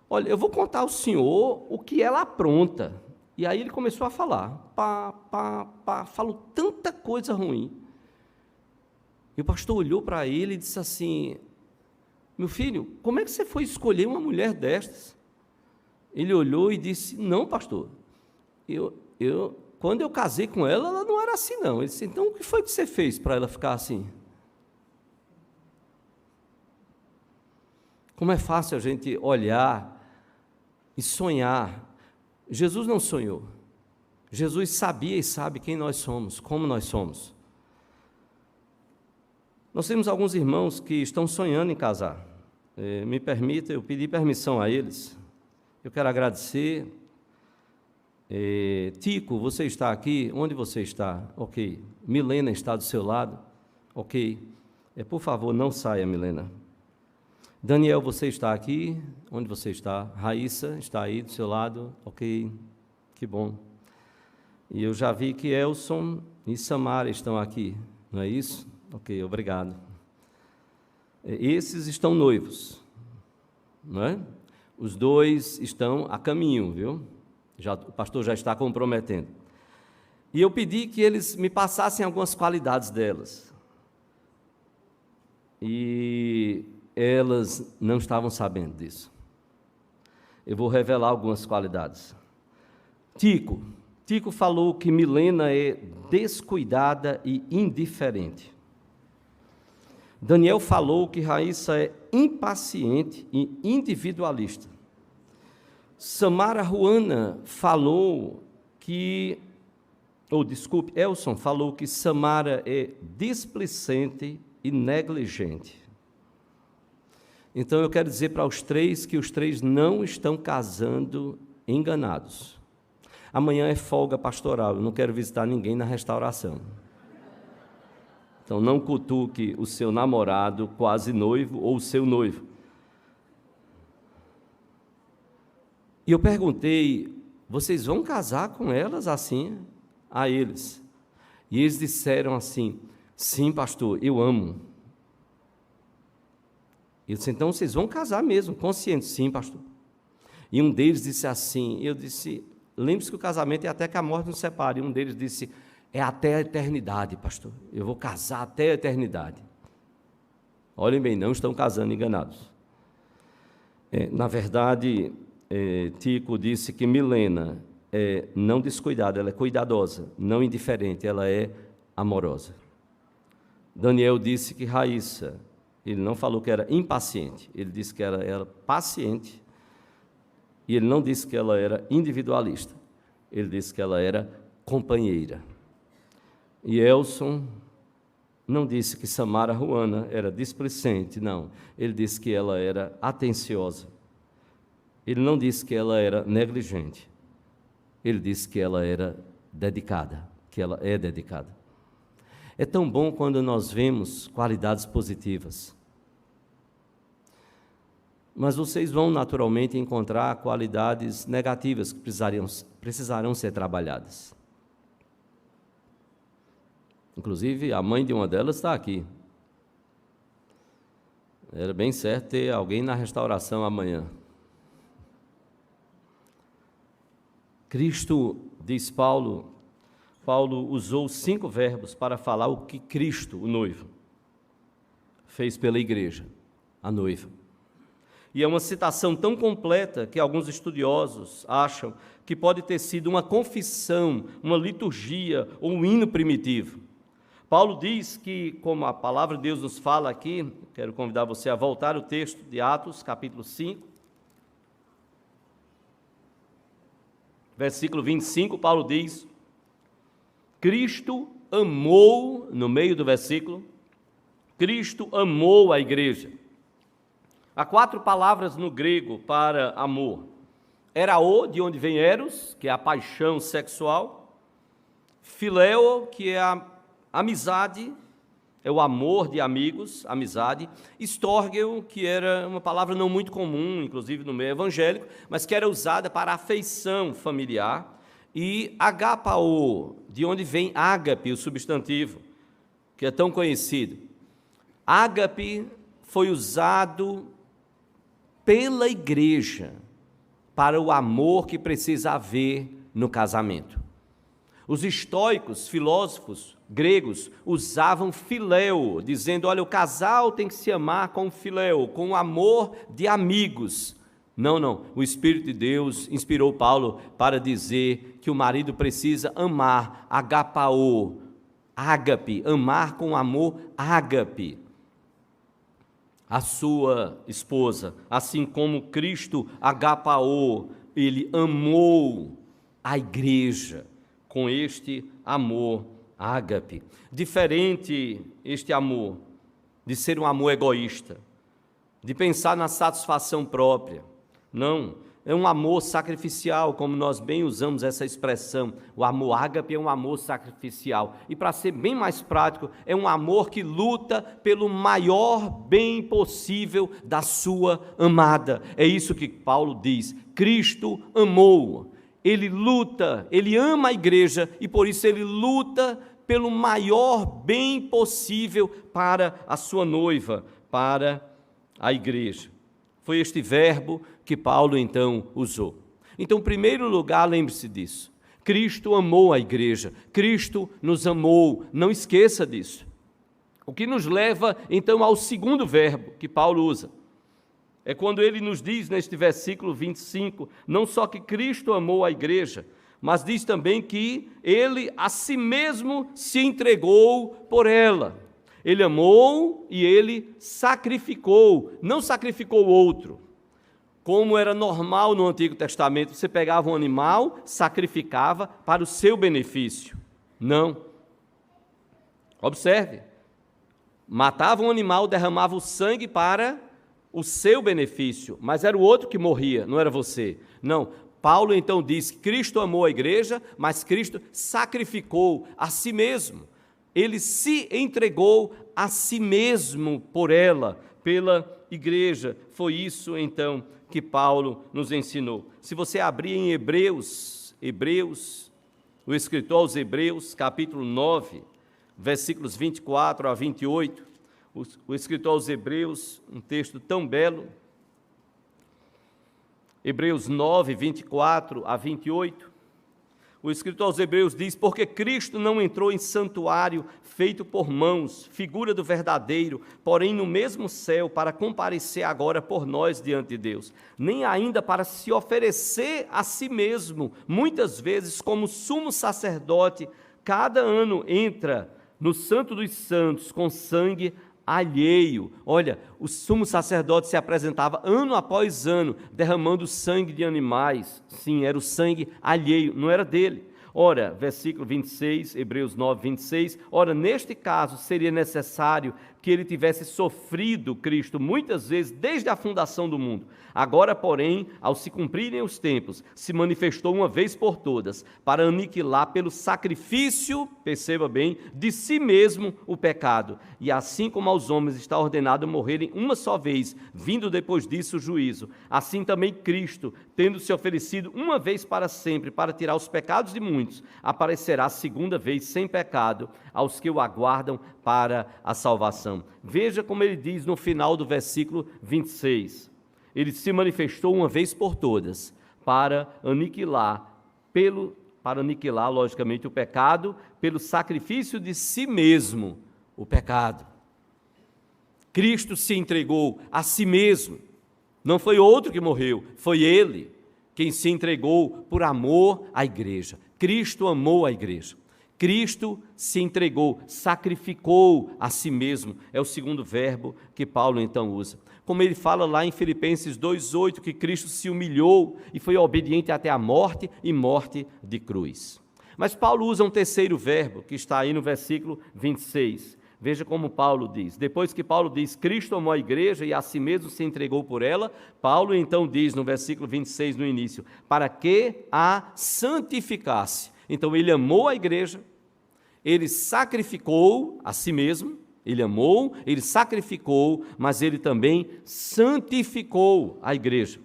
Olha, eu vou contar ao senhor o que ela apronta. E aí ele começou a falar, falou tanta coisa ruim. E o pastor olhou para ele e disse assim, meu filho, como é que você foi escolher uma mulher destas? Ele olhou e disse, não, pastor, quando eu casei com ela, ela não era assim não. Ele disse, então o que foi que você fez para ela ficar assim? Como é fácil a gente olhar e sonhar. Jesus não sonhou. Jesus sabia e sabe quem nós somos, como nós somos. Nós temos alguns irmãos que estão sonhando em casar. Me permita, eu pedi permissão a eles. Eu quero agradecer. Tico, você está aqui? Onde você está? Ok. Milena está do seu lado? Ok. Por favor, não saia, Milena. Daniel, você está aqui? Onde você está? Raíssa está aí do seu lado? Ok, que bom. E eu já vi que Elson e Samara estão aqui, não é isso? Ok, obrigado. Esses estão noivos, não é? Os dois estão a caminho, viu? O pastor já está comprometendo. E eu pedi que eles me passassem algumas qualidades delas. E elas não estavam sabendo disso. Eu vou revelar algumas qualidades. Tico falou que Milena é descuidada e indiferente. Daniel falou que Raíssa é impaciente e individualista. Samara Ruana falou que, Elson falou que Samara é displicente e negligente. Então eu quero dizer para os três que os três não estão casando enganados. Amanhã é folga pastoral, eu não quero visitar ninguém na restauração. Então não cutuque o seu namorado, quase noivo, ou o seu noivo. E eu perguntei, vocês vão casar com elas assim? A eles. E eles disseram assim, sim, pastor, eu amo. Eu disse, então vocês vão casar mesmo, consciente? Sim, pastor. E um deles disse assim, eu disse, lembre-se que o casamento é até que a morte nos separe. E um deles disse, é até a eternidade, pastor, eu vou casar até a eternidade. Olhem bem, não estão casando enganados. Na verdade, Tico disse que Milena é não descuidada, ela é cuidadosa, não indiferente, ela é amorosa. Daniel disse que Raíssa, ele não falou que era impaciente, ele disse que ela era paciente, e ele não disse que ela era individualista, ele disse que ela era companheira. E Elson não disse que Samara Ruana era displicente, não. Ele disse que ela era atenciosa. Ele não disse que ela era negligente. Ele disse que ela era dedicada, que ela é dedicada. É tão bom quando nós vemos qualidades positivas. Mas vocês vão naturalmente encontrar qualidades negativas que precisarão ser trabalhadas. Inclusive, a mãe de uma delas está aqui. Era bem certo ter alguém na restauração amanhã. Cristo, diz Paulo usou 5 verbos para falar o que Cristo, o noivo, fez pela igreja, a noiva. E é uma citação tão completa que alguns estudiosos acham que pode ter sido uma confissão, uma liturgia ou um hino primitivo. Paulo diz que, como a palavra de Deus nos fala aqui, quero convidar você a voltar ao texto de Atos, capítulo 5, versículo 25, Paulo diz, Cristo amou, no meio do versículo, Cristo amou a igreja. Há 4 palavras no grego para amor. Erao, de onde vem eros, que é a paixão sexual, phileo, que é a amizade, é o amor de amigos, amizade. Storgeo, que era uma palavra não muito comum, inclusive no meio evangélico, mas que era usada para afeição familiar. E agapao, de onde vem ágape, o substantivo, que é tão conhecido. Ágape foi usado pela igreja para o amor que precisa haver no casamento. Os estoicos, filósofos gregos, usavam filéu, dizendo, olha, o casal tem que se amar com filéu, com o amor de amigos. Não, o Espírito de Deus inspirou Paulo para dizer que o marido precisa amar, agapao, ágape, amar com amor ágape, a sua esposa, assim como Cristo agapao, ele amou a igreja com este amor ágape. Diferente este amor de ser um amor egoísta, de pensar na satisfação própria. Não, é um amor sacrificial, como nós bem usamos essa expressão. O amor ágape é um amor sacrificial. E para ser bem mais prático, é um amor que luta pelo maior bem possível da sua amada. É isso que Paulo diz. Cristo amou. Ele luta, ele ama a igreja e por isso ele luta pelo maior bem possível para a sua noiva, para a igreja. Foi este verbo que Paulo então usou. Então, em primeiro lugar, lembre-se disso. Cristo amou a igreja, Cristo nos amou, não esqueça disso. O que nos leva então ao segundo verbo que Paulo usa. É quando ele nos diz neste versículo 25, não só que Cristo amou a igreja, mas diz também que ele a si mesmo se entregou por ela. Ele amou e ele sacrificou, não sacrificou o outro. Como era normal no Antigo Testamento, você pegava um animal, sacrificava para o seu benefício. Não. Observe. Matava um animal, derramava o sangue para o seu benefício, mas era o outro que morria, não era você. Não. Paulo então diz que Cristo amou a igreja, mas Cristo sacrificou a si mesmo. Ele se entregou a si mesmo por ela, pela igreja. Foi isso, então, que Paulo nos ensinou. Se você abrir em Hebreus, o escritor aos Hebreus, capítulo 9, versículos 24 a 28, o escritor aos Hebreus, um texto tão belo, Hebreus 9, 24 a 28, o escritor aos Hebreus diz: porque Cristo não entrou em santuário feito por mãos, figura do verdadeiro, porém no mesmo céu, para comparecer agora por nós diante de Deus, nem ainda para se oferecer a si mesmo, muitas vezes como sumo sacerdote, cada ano entra no Santo dos Santos com sangue alheio. Olha, o sumo sacerdote se apresentava ano após ano, derramando sangue de animais. Sim, era o sangue alheio, não era dele. Ora, versículo 26, Hebreus 9, 26, ora, neste caso seria necessário que ele tivesse sofrido Cristo muitas vezes desde a fundação do mundo. Agora, porém, ao se cumprirem os tempos, se manifestou uma vez por todas, para aniquilar pelo sacrifício, perceba bem, de si mesmo o pecado. E assim como aos homens está ordenado morrerem uma só vez, vindo depois disso o juízo, assim também Cristo, tendo se oferecido uma vez para sempre, para tirar os pecados de muitos, aparecerá segunda vez sem pecado aos que o aguardam para a salvação. Veja como ele diz no final do versículo 26. Ele se manifestou uma vez por todas para aniquilar, logicamente, o pecado, pelo sacrifício de si mesmo, o pecado. Cristo se entregou a si mesmo. Não foi outro que morreu, foi ele quem se entregou por amor à igreja. Cristo amou a igreja. Cristo se entregou, sacrificou a si mesmo. É o segundo verbo que Paulo então usa. Como ele fala lá em Filipenses 2,8, que Cristo se humilhou e foi obediente até a morte e morte de cruz. Mas Paulo usa um terceiro verbo, que está aí no versículo 26. Veja como Paulo diz. Depois que Paulo diz, Cristo amou a igreja e a si mesmo se entregou por ela, Paulo então diz no versículo 26, no início, para que a santificasse. Então ele amou a igreja, ele sacrificou a si mesmo, ele amou, ele sacrificou, mas ele também santificou a igreja.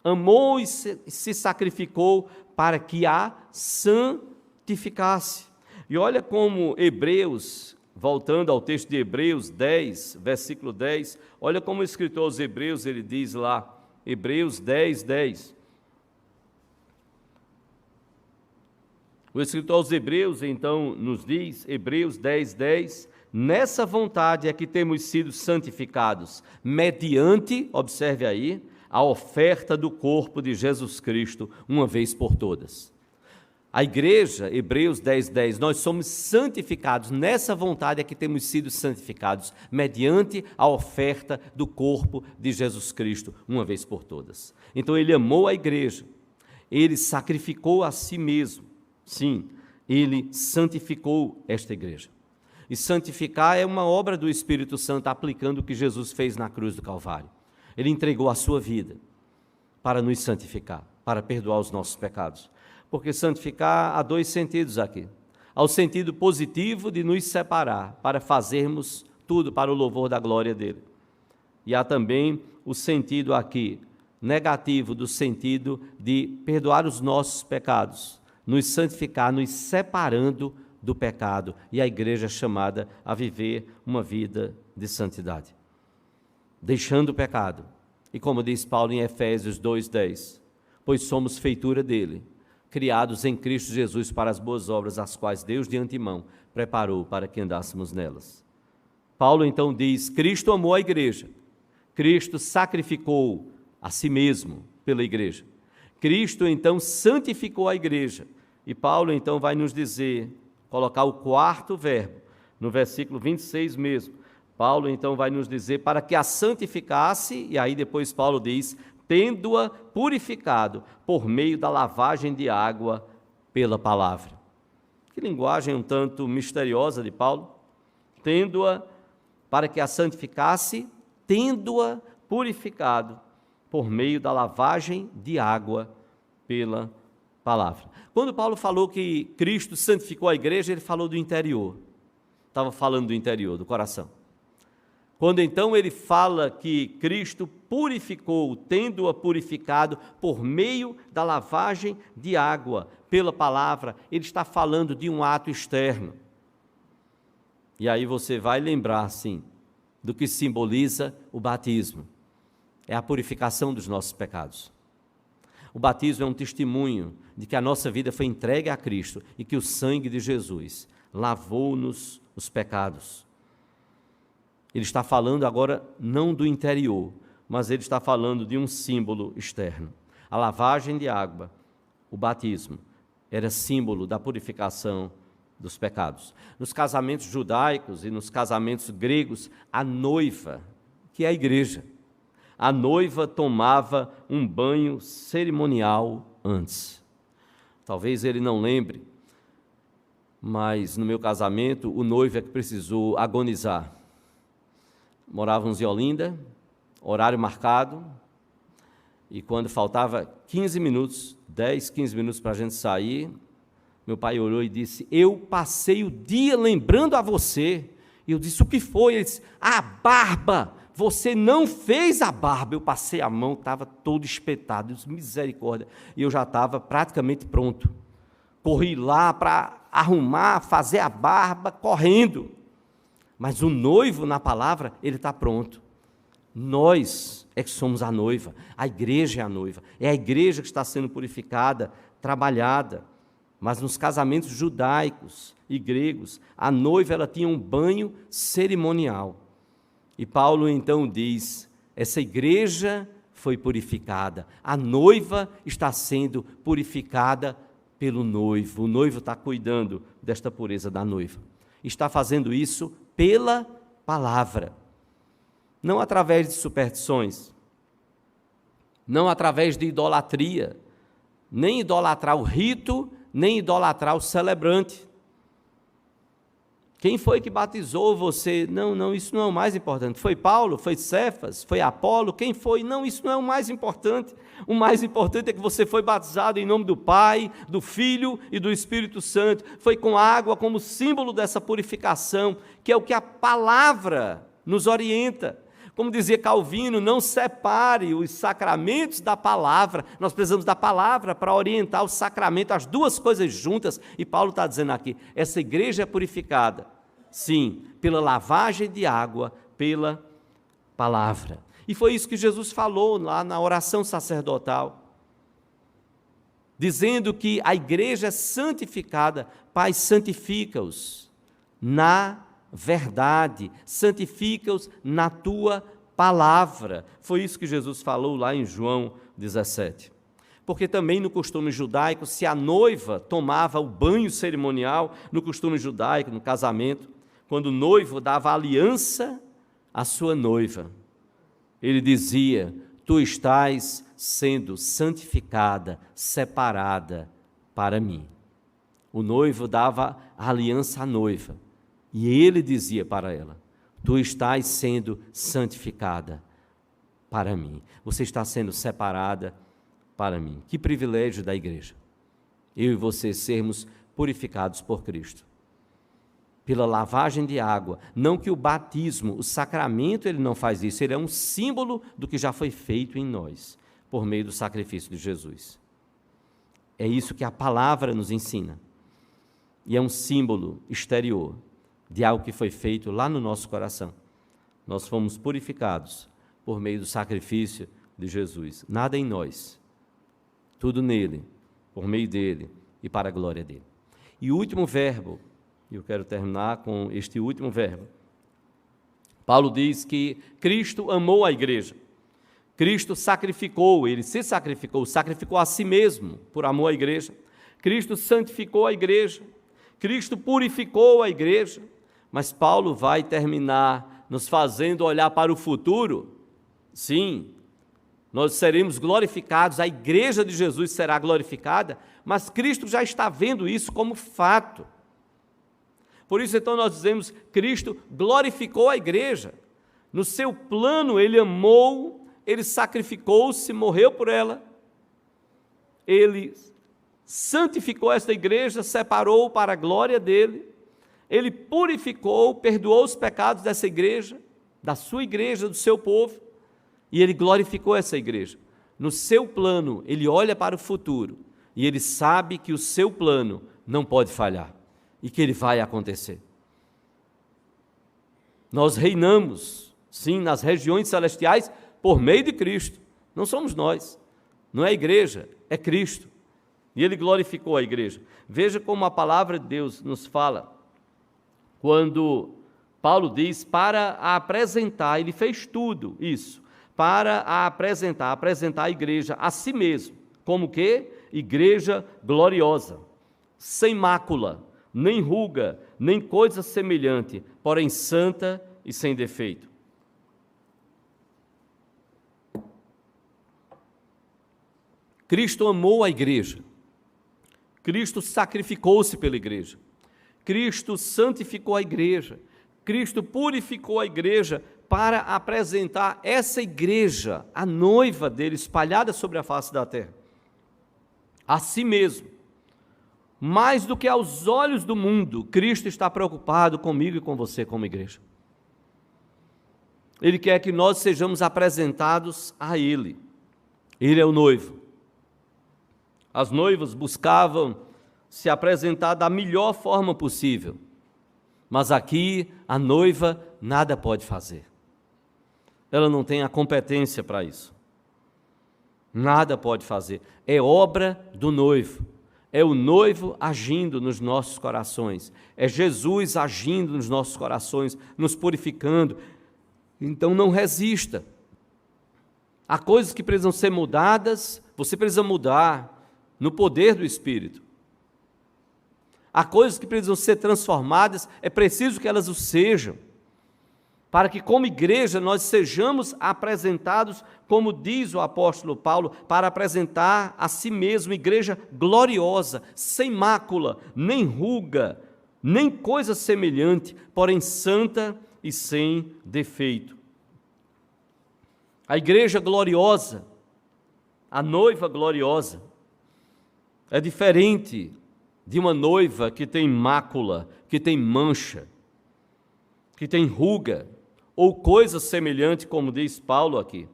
Amou e se sacrificou para que a santificasse. E olha como Hebreus, voltando ao texto de Hebreus 10, versículo 10, olha como o escritor aos Hebreus, ele diz lá, Hebreus 10, 10. O escritor aos Hebreus, então, nos diz, Hebreus 10, 10, nessa vontade é que temos sido santificados, mediante, observe aí, a oferta do corpo de Jesus Cristo, uma vez por todas. A igreja, Hebreus 10, 10, nós somos santificados, nessa vontade é que temos sido santificados, mediante a oferta do corpo de Jesus Cristo, uma vez por todas. Então ele amou a igreja, ele sacrificou a si mesmo, sim, ele santificou esta igreja. E santificar é uma obra do Espírito Santo aplicando o que Jesus fez na cruz do Calvário. Ele entregou a sua vida para nos santificar, para perdoar os nossos pecados. Porque santificar há dois sentidos aqui. Há o sentido positivo de nos separar, para fazermos tudo para o louvor da glória dele. E há também o sentido aqui negativo, do sentido de perdoar os nossos pecados, nos santificar, nos separando do pecado, e a igreja é chamada a viver uma vida de santidade, deixando o pecado. E como diz Paulo em Efésios 2,10, pois somos feitura dele, criados em Cristo Jesus para as boas obras, as quais Deus de antemão preparou para que andássemos nelas. Paulo então diz, Cristo amou a igreja, Cristo sacrificou a si mesmo pela igreja, Cristo então santificou a igreja, e Paulo então vai nos dizer, colocar o quarto verbo, no versículo 26 mesmo, Paulo então vai nos dizer, para que a santificasse, e aí depois Paulo diz, tendo-a purificado por meio da lavagem de água pela palavra. Que linguagem um tanto misteriosa de Paulo. Tendo-a, para que a santificasse, tendo-a purificado por meio da lavagem de água pela palavra. Quando Paulo falou que Cristo santificou a igreja, ele falou do interior. Estava falando do interior, do coração. Quando então ele fala que Cristo purificou, tendo-a purificado por meio da lavagem de água pela palavra, ele está falando de um ato externo. E aí você vai lembrar, sim, do que simboliza o batismo. É a purificação dos nossos pecados. O batismo é um testemunho de que a nossa vida foi entregue a Cristo e que o sangue de Jesus lavou-nos os pecados. Ele está falando agora não do interior, mas ele está falando de um símbolo externo. A lavagem de água, o batismo, era símbolo da purificação dos pecados. Nos casamentos judaicos e nos casamentos gregos, a noiva, que é a igreja, a noiva tomava um banho cerimonial antes. Talvez ele não lembre, mas no meu casamento, o noivo é que precisou agonizar. Morávamos em Olinda, horário marcado, e quando faltava 15 minutos, 10, 15 minutos para a gente sair, meu pai olhou e disse: eu passei o dia lembrando a você. E eu disse: o que foi? Ele disse: a barba, você não fez a barba. Eu passei a mão, estava todo espetado, eu disse: misericórdia. E eu já estava praticamente pronto. Corri lá para arrumar, fazer a barba, correndo. Mas o noivo, na palavra, ele está pronto. Nós é que somos a noiva, a igreja é a noiva, é a igreja que está sendo purificada, trabalhada. Mas nos casamentos judaicos e gregos, a noiva ela tinha um banho cerimonial. E Paulo então diz: essa igreja foi purificada, a noiva está sendo purificada pelo noivo. O noivo está cuidando desta pureza da noiva. Está fazendo isso pela palavra. Não através de superstições, não através de idolatria, nem idolatrar o rito, nem idolatrar o celebrante. Quem foi que batizou você? Não, isso não é o mais importante. Foi Paulo? Foi Cefas? Foi Apolo? Quem foi? Não, isso não é o mais importante. O mais importante é que você foi batizado em nome do Pai, do Filho e do Espírito Santo. Foi com água como símbolo dessa purificação, que é o que a palavra nos orienta. Como dizia Calvino, não separe os sacramentos da palavra. Nós precisamos da palavra para orientar o sacramento, as duas coisas juntas. E Paulo está dizendo aqui, essa igreja é purificada, sim, pela lavagem de água, pela palavra. E foi isso que Jesus falou lá na oração sacerdotal, dizendo que a igreja é santificada. Pai, santifica-os na verdade, santifica-os na tua palavra. Foi isso que Jesus falou lá em João 17. Porque também no costume judaico, se a noiva tomava o banho cerimonial, no costume judaico, no casamento, quando o noivo dava aliança à sua noiva, ele dizia: tu estás sendo santificada, separada para mim. O noivo dava a aliança à noiva. E ele dizia para ela: tu estás sendo santificada para mim. Você está sendo separada para mim. Que privilégio da igreja. Eu e você sermos purificados por Cristo. Pela lavagem de água. Não que o batismo, o sacramento, ele não faz isso. Ele é um símbolo do que já foi feito em nós, por meio do sacrifício de Jesus. É isso que a palavra nos ensina. E é um símbolo exterior de algo que foi feito lá no nosso coração. Nós fomos purificados por meio do sacrifício de Jesus. Nada em nós, tudo nele, por meio dele e para a glória dele. E o último verbo, e eu quero terminar com este último verbo. Paulo diz que Cristo amou a igreja. Cristo sacrificou, ele se sacrificou, sacrificou a si mesmo por amor à igreja. Cristo santificou a igreja. Cristo purificou a igreja. Mas Paulo vai terminar nos fazendo olhar para o futuro. Sim, nós seremos glorificados, a igreja de Jesus será glorificada, mas Cristo já está vendo isso como fato. Por isso, então, nós dizemos, Cristo glorificou a igreja. No seu plano, ele amou, ele sacrificou-se, morreu por ela. Ele santificou esta igreja, separou para a glória dele. Ele purificou, perdoou os pecados dessa igreja, da sua igreja, do seu povo, e ele glorificou essa igreja. No seu plano, ele olha para o futuro, e ele sabe que o seu plano não pode falhar, e que ele vai acontecer. Nós reinamos, sim, nas regiões celestiais, por meio de Cristo. Não somos nós. Não é a igreja, é Cristo. E ele glorificou a igreja. Veja como a palavra de Deus nos fala, quando Paulo diz para apresentar, ele fez tudo isso, para apresentar a igreja a si mesmo, como que? Igreja gloriosa, sem mácula, nem ruga, nem coisa semelhante, porém santa e sem defeito. Cristo amou a igreja, Cristo sacrificou-se pela igreja, Cristo santificou a igreja, Cristo purificou a igreja para apresentar essa igreja, a noiva dele, espalhada sobre a face da terra, a si mesmo. Mais do que aos olhos do mundo, Cristo está preocupado comigo e com você como igreja. Ele quer que nós sejamos apresentados a Ele. Ele é o noivo. As noivas buscavam se apresentar da melhor forma possível, mas aqui a noiva nada pode fazer. Ela não tem a competência para isso. Nada pode fazer. É obra do noivo. É o noivo agindo nos nossos corações. É Jesus agindo nos nossos corações, nos purificando. Então não resista. Há coisas que precisam ser mudadas, você precisa mudar no poder do Espírito. Há coisas que precisam ser transformadas, é preciso que elas o sejam, para que como igreja nós sejamos apresentados, como diz o apóstolo Paulo, para apresentar a si mesmo igreja gloriosa, sem mácula, nem ruga, nem coisa semelhante, porém santa e sem defeito. A igreja gloriosa, a noiva gloriosa, é diferente de uma noiva que tem mácula, que tem mancha, que tem ruga, ou coisa semelhante, como diz Paulo aqui.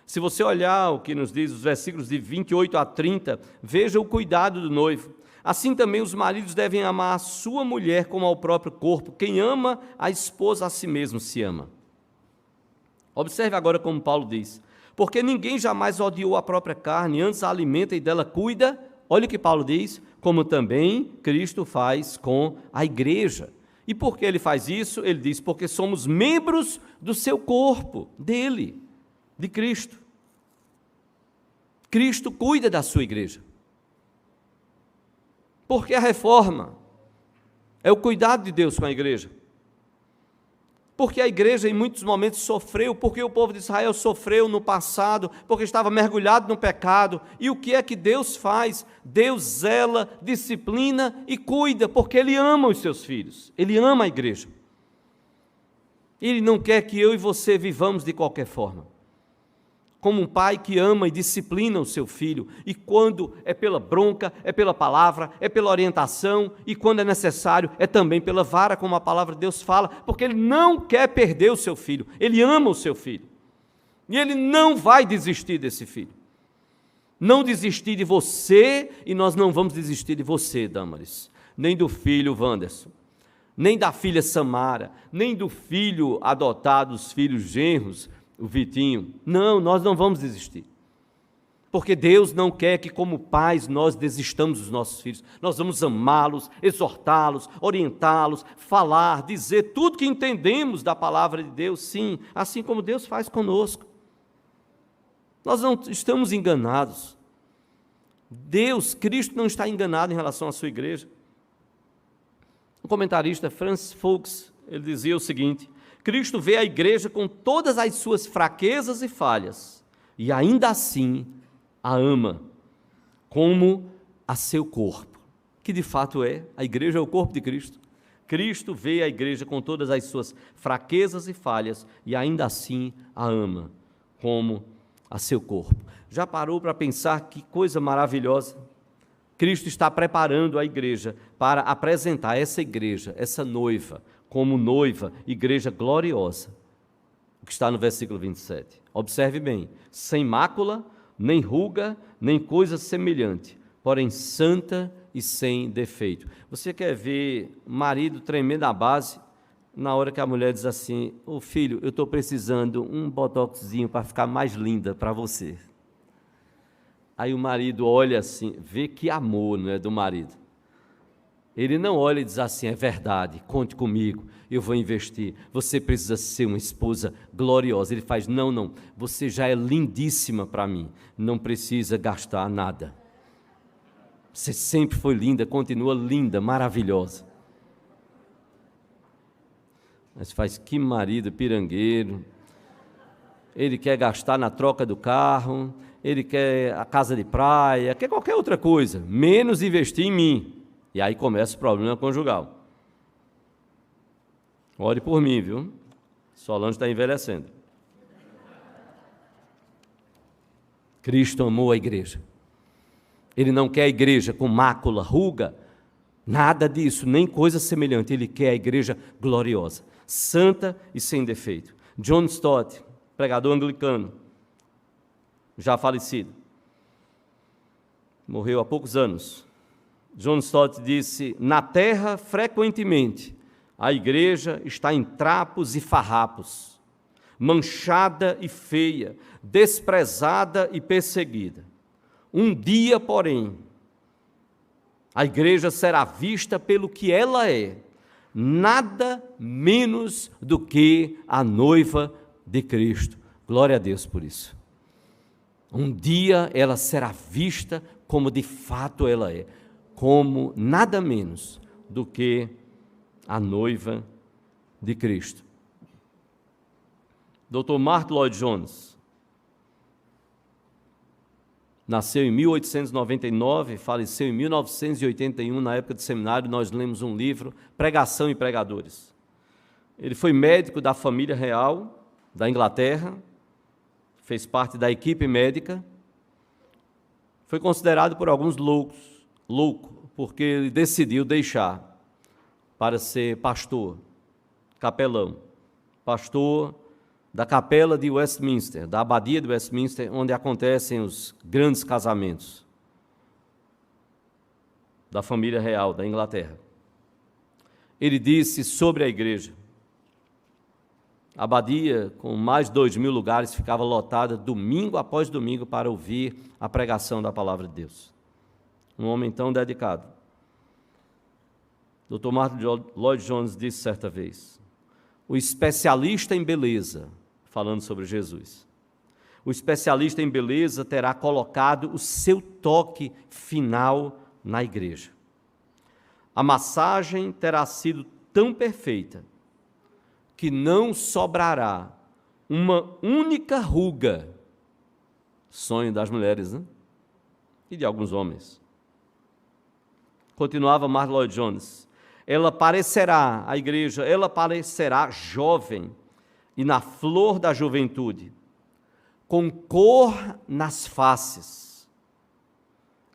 Se você olhar o que nos diz os versículos de 28 a 30, veja o cuidado do noivo. Assim também os maridos devem amar a sua mulher como ao próprio corpo. Quem ama a esposa a si mesmo se ama. Observe agora como Paulo diz: porque ninguém jamais odiou a própria carne, antes a alimenta e dela cuida. Olha o que Paulo diz, como também Cristo faz com a igreja. E por que ele faz isso? Ele diz, porque somos membros do seu corpo, dele, de Cristo. Cristo cuida da sua igreja. Porque a reforma é o cuidado de Deus com a igreja. Porque a igreja em muitos momentos sofreu, porque o povo de Israel sofreu no passado, porque estava mergulhado no pecado. E o que é que Deus faz? Deus zela, disciplina e cuida, porque Ele ama os seus filhos, Ele ama a igreja. Ele não quer que eu e você vivamos de qualquer forma. Como um pai que ama e disciplina o seu filho, e quando é pela bronca, é pela palavra, é pela orientação, e quando é necessário, é também pela vara, como a palavra de Deus fala, porque ele não quer perder o seu filho, ele ama o seu filho, e ele não vai desistir desse filho. Não desistir de você, e nós não vamos desistir de você, Damaris, nem do filho Wanderson, nem da filha Samara, nem do filho adotado, os filhos genros, o Vitinho. Não, nós não vamos desistir. Porque Deus não quer que, como pais, nós desistamos dos nossos filhos. Nós vamos amá-los, exortá-los, orientá-los, falar, dizer tudo que entendemos da palavra de Deus, sim, assim como Deus faz conosco. Nós não estamos enganados. Deus, Cristo não está enganado em relação à sua igreja. O comentarista Francis Fuchs, ele dizia o seguinte: Cristo vê a igreja com todas as suas fraquezas e falhas, e ainda assim a ama, como a seu corpo, que de fato é, a igreja é o corpo de Cristo. Cristo vê a igreja com todas as suas fraquezas e falhas, e ainda assim a ama, como a seu corpo. Já parou para pensar que coisa maravilhosa? Cristo está preparando a igreja para apresentar essa igreja, essa noiva, como noiva, igreja gloriosa, o que está no versículo 27. Observe bem, sem mácula, nem ruga, nem coisa semelhante, porém santa e sem defeito. Você quer ver marido tremendo a base, na hora que a mulher diz assim: ô filho, eu estou precisando um botoxzinho para ficar mais linda para você. Aí o marido olha assim, vê que amor, não é, do marido. Ele não olha e diz assim, é verdade, conte comigo, eu vou investir, você precisa ser uma esposa gloriosa. Ele faz, não, você já é lindíssima para mim, não precisa gastar nada. Você sempre foi linda, continua linda, maravilhosa. Mas faz, que marido pirangueiro, ele quer gastar na troca do carro, ele quer a casa de praia, quer qualquer outra coisa, menos investir em mim. E aí começa o problema conjugal. Ore por mim, viu? Solange está envelhecendo. Cristo amou a igreja. Ele não quer a igreja com mácula, ruga, nada disso, nem coisa semelhante. Ele quer a igreja gloriosa, santa e sem defeito. John Stott, pregador anglicano, já falecido, morreu há poucos anos. John Stott disse, na terra, frequentemente, a igreja está em trapos e farrapos, manchada e feia, desprezada e perseguida. Um dia, porém, a igreja será vista pelo que ela é, nada menos do que a noiva de Cristo. Glória a Deus por isso. Um dia ela será vista como de fato ela é, como nada menos do que a noiva de Cristo. Dr. Martyn Lloyd-Jones nasceu em 1899, faleceu em 1981, na época de seminário. Nós lemos um livro, Pregação e Pregadores. Ele foi médico da família real da Inglaterra, fez parte da equipe médica, foi considerado por alguns louco, porque ele decidiu deixar para ser pastor, capelão, pastor da capela de Westminster, da abadia de Westminster, onde acontecem os grandes casamentos da família real da Inglaterra. Ele disse sobre a igreja, a abadia, com mais de 2.000 lugares, ficava lotada domingo após domingo para ouvir a pregação da palavra de Deus. Um homem tão dedicado. Dr. Martyn Lloyd-Jones disse certa vez, o especialista em beleza, falando sobre Jesus, o especialista em beleza terá colocado o seu toque final na igreja. A massagem terá sido tão perfeita que não sobrará uma única ruga, sonho das mulheres, né? E de alguns homens. Continuava Martyn Lloyd-Jones, a igreja, ela parecerá jovem e na flor da juventude, com cor nas faces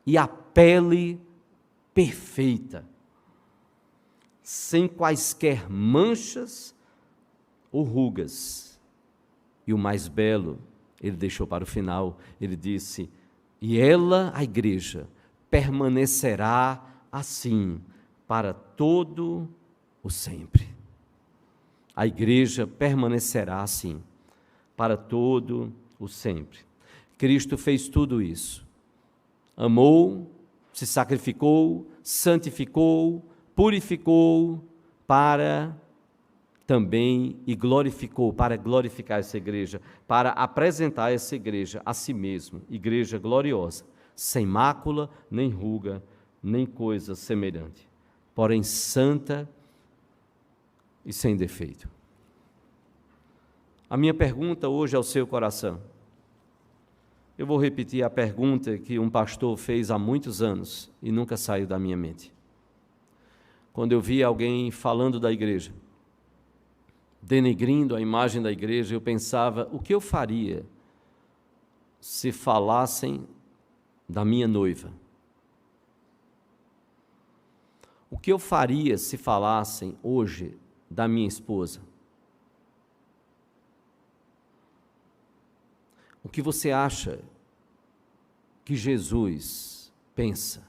e a pele perfeita, sem quaisquer manchas ou rugas. E o mais belo, ele deixou para o final, ele disse, e ela, a igreja, permanecerá assim, para todo o sempre. A igreja permanecerá assim, para todo o sempre. Cristo fez tudo isso. Amou, se sacrificou, santificou, purificou, para também e glorificou, para glorificar essa igreja, para apresentar essa igreja a si mesmo, igreja gloriosa, sem mácula, nem ruga, nem coisa semelhante, porém santa e sem defeito. A minha pergunta hoje ao seu coração, eu vou repetir a pergunta que um pastor fez há muitos anos e nunca saiu da minha mente. Quando eu vi alguém falando da igreja, denegrindo a imagem da igreja, eu pensava, o que eu faria se falassem da minha noiva? O que eu faria se falassem hoje da minha esposa? O que você acha que Jesus pensa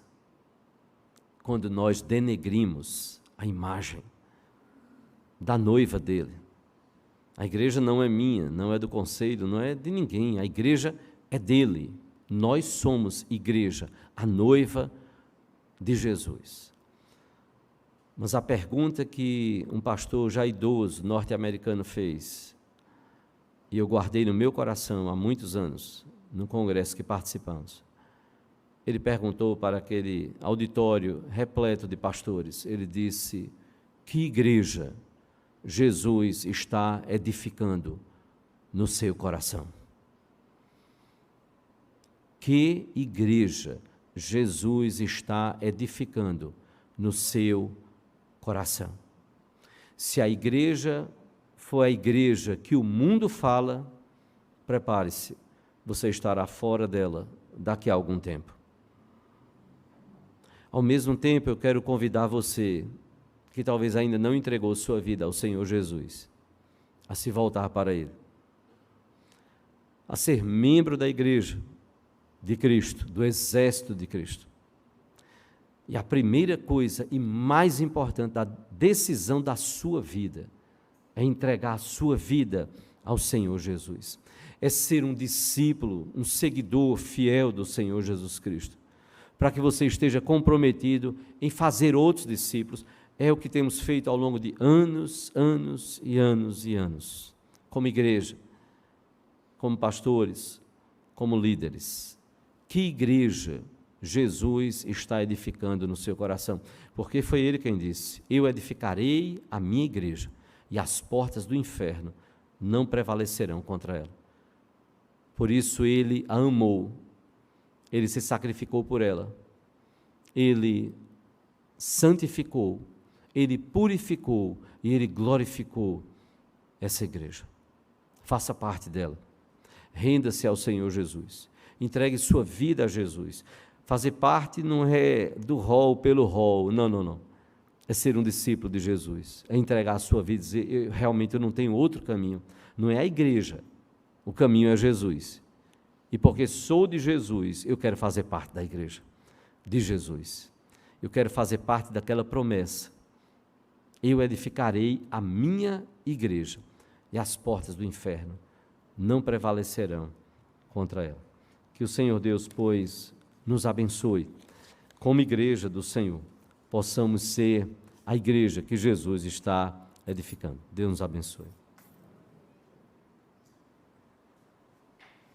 quando nós denegrimos a imagem da noiva dele? A igreja não é minha, não é do conselho, não é de ninguém, a igreja é dele. Nós somos igreja, a noiva de Jesus. Mas a pergunta que um pastor já idoso, norte-americano, fez, e eu guardei no meu coração há muitos anos, num congresso que participamos, ele perguntou para aquele auditório repleto de pastores, ele disse: que igreja Jesus está edificando no seu coração? Que igreja Jesus está edificando no seu coração? Se a igreja for a igreja que o mundo fala, prepare-se, você estará fora dela daqui a algum tempo. Ao mesmo tempo, eu quero convidar você, que talvez ainda não entregou sua vida ao Senhor Jesus, a se voltar para Ele, a ser membro da igreja de Cristo, do exército de Cristo. E a primeira coisa e mais importante da decisão da sua vida é entregar a sua vida ao Senhor Jesus. É ser um discípulo, um seguidor fiel do Senhor Jesus Cristo, para que você esteja comprometido em fazer outros discípulos. É o que temos feito ao longo de anos, anos e anos e anos, como igreja, como pastores, como líderes. Que igreja Jesus está edificando no seu coração? Porque foi Ele quem disse: eu edificarei a minha igreja, e as portas do inferno não prevalecerão contra ela. Por isso Ele a amou, Ele se sacrificou por ela, Ele santificou, Ele purificou e Ele glorificou essa igreja. Faça parte dela, renda-se ao Senhor Jesus, entregue sua vida a Jesus. Fazer parte não é do rol pelo rol, não. É ser um discípulo de Jesus, é entregar a sua vida e dizer: realmente eu não tenho outro caminho. Não é a igreja, o caminho é Jesus. E porque sou de Jesus, eu quero fazer parte da igreja de Jesus. Eu quero fazer parte daquela promessa: eu edificarei a minha igreja, e as portas do inferno não prevalecerão contra ela. Que o Senhor Deus, pois, nos abençoe, como igreja do Senhor, possamos ser a igreja que Jesus está edificando. Deus nos abençoe.